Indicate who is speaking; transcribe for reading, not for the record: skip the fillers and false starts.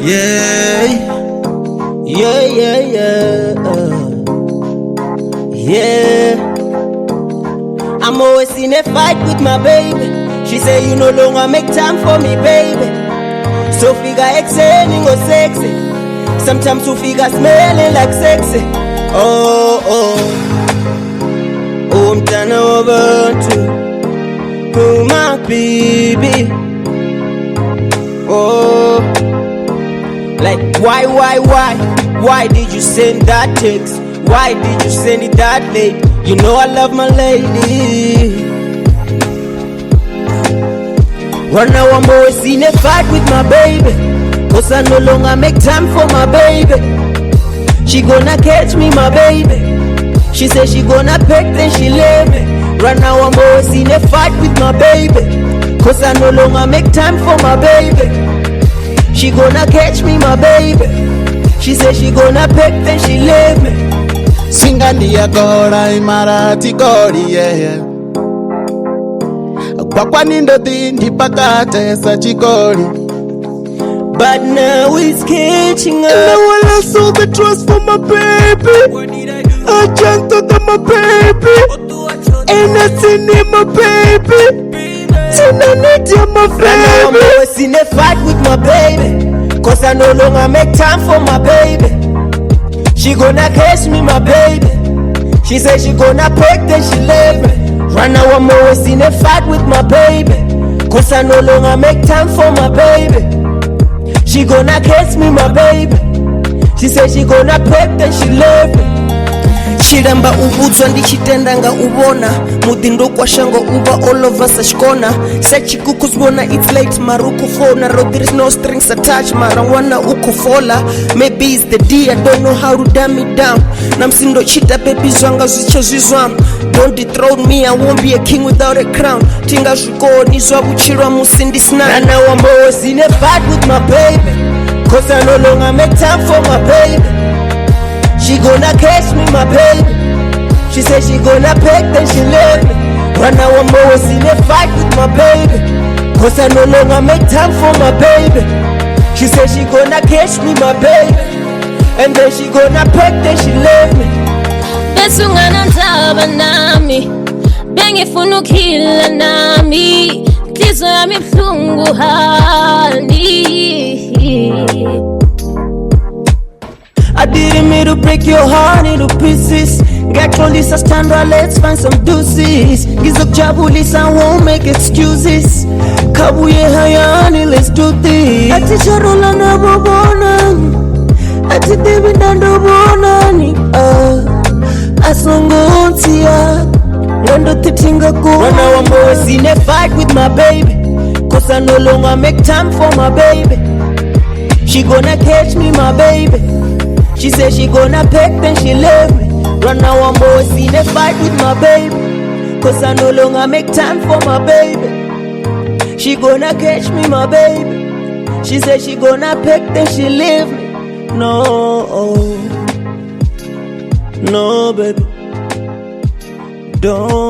Speaker 1: Yeah, yeah, yeah, yeah. I'm always in a fight with my baby. She say you no longer make time for me, baby. So figure excelling or sexy. Sometimes you figure smelling like sexy. Oh, I'm turning over to my baby. Oh, like why did you send that text? Why did you send it that late? You know I love my lady. Right now I'm always in a fight with my baby, cause I no longer make time for my baby. She gonna catch me, my baby. She said she gonna peck, then she leave me. Right now I'm always in a fight with my baby, cause I no longer make time for my baby. She gonna catch me, my baby. She said she gonna peck, then she leave me.
Speaker 2: Singandia gora imarati gori, yeah. Bakwa nindo dindi pakate sa chikori.
Speaker 1: But now it's catching up.
Speaker 2: And now I lost all the trust for my baby.
Speaker 1: What did I do?
Speaker 2: I jumped on my baby. And I seen in my baby. Tonight you're my
Speaker 1: Right now I'm
Speaker 2: baby.
Speaker 1: always in a fight with my baby, cause I no longer make time for my baby. She gonna catch me, my baby. She said she gonna peck, then she leave me. Right now I'm always in a fight with my baby, cause I no longer make time for my baby. She gonna catch me, my baby. She said she gonna peck, then she leave me. Chiramba ubudzwa ndichitenda nga ubona mudindo kwa shango uba all of us ashkona sechikukuzbona it's late marukufona road there is no strings attached marawana ukufola maybe it's the D I don't know how to dumb it down namsindo chita baby zwanga zwicho zwizwam don't dethrone me I won't be a king without a crown tinga zvikoni zvabuchirwa musindi sna. And now I'm always in a fight with my baby, cause I no longer make time for my baby. She gonna catch me, my baby. She said she gonna peck, then she leave me. Right now I'm always in a fight with my baby, cause I no longer make time for my baby. She said she gonna catch me, my baby. And then she gonna peck, then she leave me.
Speaker 3: Besungana ntaba nami bengifuna ukhila nami Inhliziyo yami ibuhlungu hani.
Speaker 1: I didn't mean to break your heart into pieces. Get all this standard, let's find some deuces. Gizokujabulisa, I won't make excuses. Kabuye hayani, let's do this. Ati charola na bobona, ati debi dando bonani. Asongontia, ngando titinga go. Right now I'm always in a fight with my baby, cause I no longer make time for my baby. She gonna catch me, my baby. She said she gonna peck, then she leave me. Right now I'm always in a fight with my baby, cause I no longer make time for my baby. She gonna catch me, my baby. She said she gonna peck, then she leave me. No, no baby, don't.